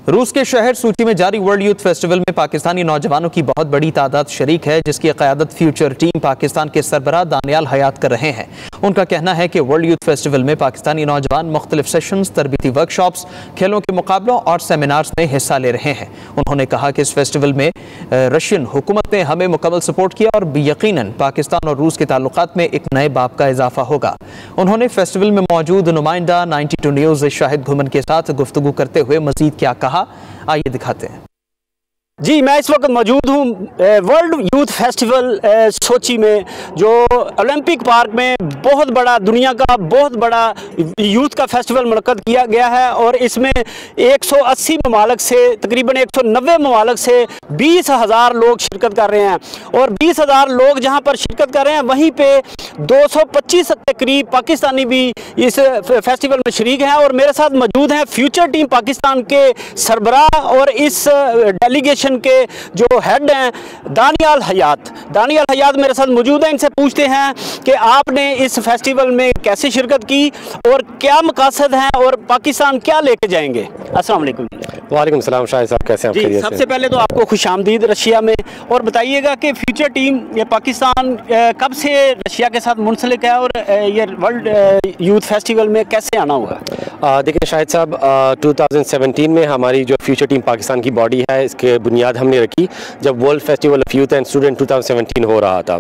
रूस के शहर सूची में जारी वर्ल्ड यूथ फेस्टिवल में पाकिस्तानी नौजवानों की बहुत बड़ी तादाद शरीक है, जिसकी क़यादत फ्यूचर टीम पाकिस्तान के सरबराह दानियाल हयात कर रहे हैं। उनका कहना है कि वर्ल्ड यूथ फेस्टिवल में पाकिस्तानी नौजवान मुख्तलिफ सेशंस, तरबीती वर्कशॉप्स, खेलों के मुकाबलों और सेमिनार्स में हिस्सा ले रहे हैं। उन्होंने कहा कि इस फेस्टिवल में रशियन हुकूमत ने हमें मुकम्मल सपोर्ट किया और यकीनन पाकिस्तान और रूस के ताल्लुकात में एक नए बाब का इजाफा होगा। उन्होंने फेस्टिवल में मौजूद नुमाइंदा 92 न्यूज़ शाहिद घुमन के साथ गुफ्तगू करते हुए मजीद क्या कहा, आइए दिखाते हैं। जी, मैं इस वक्त मौजूद हूँ वर्ल्ड यूथ फेस्टिवल सोची में, जो ओलंपिक पार्क में बहुत बड़ा, दुनिया का बहुत बड़ा यूथ का फेस्टिवल मुनक्कद किया गया है। और इसमें 180 ममालिक से तकरीबन 190 ममालिक से 20,000 लोग शिरकत कर रहे हैं। और 20,000 लोग जहाँ पर शिरकत कर रहे हैं, वहीं पे 225 के करीब पाकिस्तानी भी इस फेस्टिवल में शरीक हैं। और मेरे साथ मौजूद हैं फ्यूचर टीम पाकिस्तान के सरबराह और इस डेलीगेशन के जो हेड हैं दानियाल हयात मेरे साथ मौजूद हैं। इनसे पूछते हैं कि आपने इस फेस्टिवल में कैसे शिरकत की और क्या मकासद हैं और पाकिस्तान क्या लेके जाएंगे। अस्सलाम वालेकुम। वालेकुम सलाम। शाहिद साहब कैसे हैं? जी, सबसे पहले तो आपको खुशामदीद रशिया में। और बताइएगा कि फ्यूचर टीम ये पाकिस्तान कब से रशिया के साथ मुंसलिक है और ये वर्ल्ड यूथ फेस्टिवल में कैसे आना हुआ? देखिए शाहिद साहब, 2017 में हमारी जो फ्यूचर टीम पाकिस्तान की बॉडी है, इसके बुनियाद हमने रखी जब world festival of youth and student 2017 हो रहा था।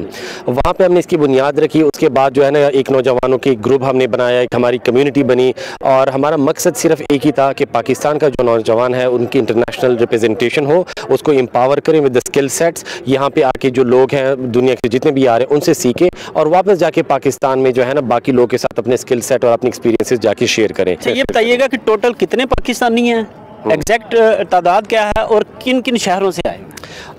वहाँ पे हमने इसकी बुनियाद रखी। उसके बाद जो है ना, एक नौजवानों की ग्रुप हमने बनाया, एक हमारी कम्युनिटी बनी और हमारा मकसद सिर्फ एक ही था कि पाकिस्तान का जो नौजवान है उनकी इंटरनेशनल रिप्रेजेंटेशन हो, उसको एम्पावर करें विद द स्किल सेट्स। यहाँ पे आके जो लोग हैं दुनिया के जितने भी आ रहे हैं उनसे सीखें और वापस जाके पाकिस्तान में जो है ना बाकी लोगों के साथ अपने स्किल सेट और अपने एक्सपीरियंसेस जाके शेयर करें। ये बताइएगा कि टोटल कितने पाकिस्तानी हैं, एग्जैक्ट तादाद क्या है और किन किन शहरों से आए?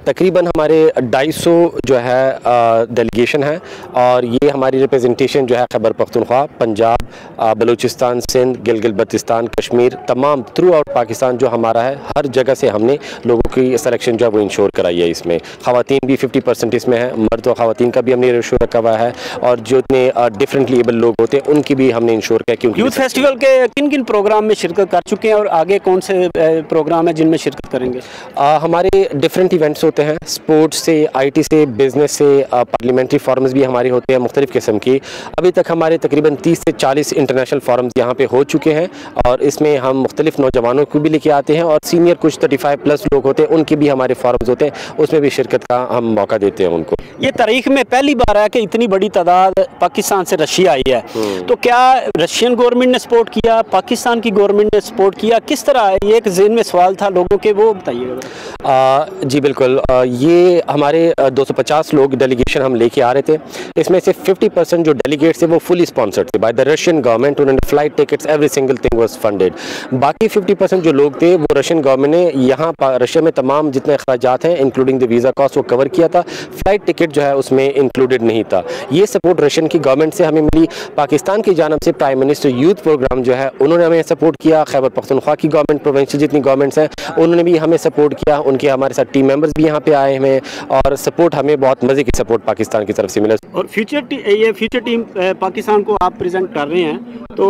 तकरीबन हमारे 250 जो है डेलीगेशन है और ये हमारी रिप्रेजेंटेशन जो है खैबर पख्तूनख्वा, पंजाब, बलूचिस्तान, सिंध, गिलगित बल्तिस्तान, कश्मीर, तमाम थ्रू आउट पाकिस्तान जो हमारा है, हर जगह से हमने लोगों की सिलेक्शन जो है वो इंश्योर कराई है। इसमें ख़वातीन भी 50% इसमें है, मर्द और ख़वातीन का भी हमने रेशो रखा हुआ है और जो इतने डिफरेंटली एबल लोग होते हैं उनकी भी हमने इंश्योर किया। क्योंकि यूथ फेस्टिवल के किन किन प्रोग्राम में शिरकत कर चुके हैं और आगे कौन से प्रोग्राम है जिनमें शिरकत करेंगे? हमारे डिफरेंट इवेंट्स होते हैं, स्पोर्ट्स से, IT से, बिजनेस से, पार्लियामेंट्री फॉरम्स भी हमारे होते हैं मुख्तलिफ किस्म की। अभी तक हमारे तकरीबन 30 से 40 इंटरनेशनल फॉरम्स यहाँ पे हो चुके हैं और इसमें हम मुख्तलिफ नौजवानों को भी लेके आते हैं और सीनियर कुछ 35+ लोग होते हैं, उनके भी हमारे फॉरम्स होते हैं, उसमें भी शिरकत का हम मौका देते हैं उनको। ये तारीख में पहली बार है कि इतनी बड़ी तादाद पाकिस्तान से रशिया आई है, तो क्या रशियन गवर्नमेंट ने सपोर्ट किया, पाकिस्तान की गवर्नमेंट ने सपोर्ट किया, किस तरह? ये एक ज़हन में सवाल था लोगों के, वो बताइएगा। जी बिल्कुल, ये हमारे 250 लोग डेलीगेशन हम लेके आ रहे थे। इसमें से 50% जो डेलीगेट्स थे वो फुली स्पॉन्सर्ड थे बाय द रशियन गवर्नमेंट। उन्होंने flight tickets, every single thing was funded. बाकी 50% जो लोग थे वो रशियन गवर्नमेंट ने यहाँ रशिया में तमाम जितने अखराजात हैं इंक्लूडिंग द वीज़ा कॉस्ट वो कवर किया था। फ्लाइट टिकट जो है उसमें इंक्लूडेड नहीं था। ये सपोर्ट रशियन की गवर्नमेंट से हमें मिली। पाकिस्तान की जानब से प्राइम मिनिस्टर यूथ प्रोग्राम जो है उन्होंने हमें सपोर्ट किया। खैबर पख्तूनख्वा की गवर्नमेंट, प्रोविंशियल जितनी गवर्नमेंट्स हैं उन्होंने भी हमें सपोर्ट किया। उनके हमारे साथ टीम मेंबर्स भी यहाँ पे आए हैं और सपोर्ट हमें बहुत मज़े की सपोर्ट पाकिस्तान की तरफ से मिला। और फ्यूचर टीम पाकिस्तान को आप प्रेजेंट कर रहे हैं, तो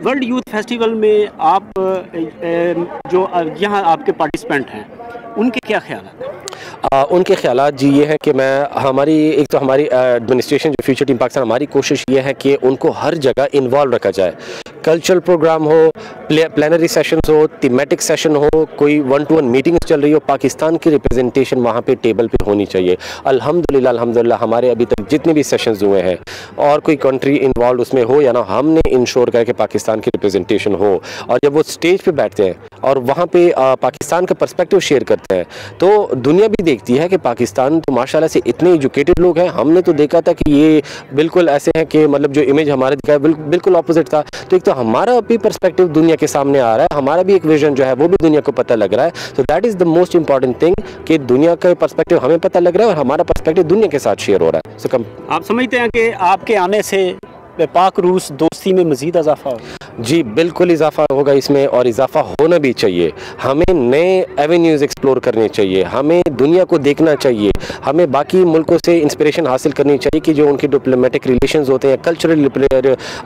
वर्ल्ड यूथ फेस्टिवल में आप जो यहाँ आपके पार्टिसिपेंट हैं उनके क्या ख्याल हैं? उनके ख्यालात जी ये है कि हमारी एडमिनिस्ट्रेशन जो फ्यूचर टीम पाकिस्तान, हमारी कोशिश ये है कि उनको हर जगह इन्वॉल्व रखा जाए। कल्चरल प्रोग्राम हो, प्लेनरी सेशंस हो, थीमेटिक सेशन हो, कोई 1-to-1 मीटिंग चल रही हो, पाकिस्तान की रिप्रेजेंटेशन वहाँ पे टेबल पे होनी चाहिए। अल्हम्दुलिल्लाह हमारे अभी तक जितने भी सेशंस हुए हैं और कोई कंट्री इन्वॉल्व उसमें हो या ना, हमने इंश्योर किया कि पाकिस्तान की रिप्रेजेंटेशन हो। और जब वो स्टेज पे बैठते हैं और वहाँ पे पाकिस्तान का पर्सपेक्टिव शेयर करते हैं तो दुनिया भी देखती है कि पाकिस्तान तो माशाल्लाह से इतने एजुकेटेड लोग हैं। हमने तो देखा था कि ये बिल्कुल ऐसे हैं कि मतलब जो इमेज हमारे दिखाया बिल्कुल ऑपोजिट था। तो एक तो हमारा भी पर्सपेक्टिव दुनिया के सामने आ रहा है, हमारा भी एक विजन जो है वो भी दुनिया को पता लग रहा है। तो that is the most important thing कि दुनिया का पर्सपेक्टिव हमें पता लग रहा है और हमारा पर्सपेक्टिव दुनिया के साथ शेयर हो रहा है। आप समझते हैं कि आपके आने से पाक रूस दोस्ती में मज़ीद इजाफा हो? जी बिल्कुल इजाफा होगा इसमें, और इजाफा होना भी चाहिए। हमें नए एवेन्यूज़ एक्सप्लोर करने चाहिए, हमें दुनिया को देखना चाहिए, हमें बाकी मुल्कों से इंस्पिरेशन हासिल करनी चाहिए कि जो उनके डिप्लोमेटिक रिलेशंस होते हैं, कल्चरल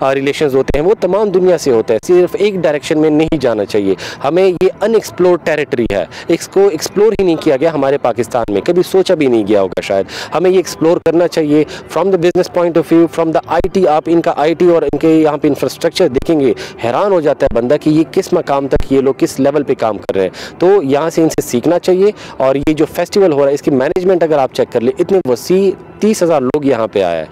रिलेशंस होते हैं, वो तमाम दुनिया से होता है। सिर्फ एक डायरेक्शन में नहीं जाना चाहिए। हमें ये अनएक्सप्लोर्ड टेरिटरी है, इसको एक्सप्लोर ही नहीं किया गया हमारे पाकिस्तान में, कभी सोचा भी नहीं गया होगा शायद। हमें ये एक्सप्लोर करना चाहिए from the business point of view, from the IT। आप इनका IT और इनके यहाँ पे इंफ्रास्ट्रक्चर देखेंगे, हैरान हो जाता है बंदा कि ये किस मकाम तक ये लोग किस लेवल पे काम कर रहे हैं। तो यहाँ से इनसे सीखना चाहिए। और ये जो फेस्टिवल हो रहा है, इसकी मैनेजमेंट अगर आप चेक कर ले, इतने वसी 30,000 लोग यहाँ पे आए हैं,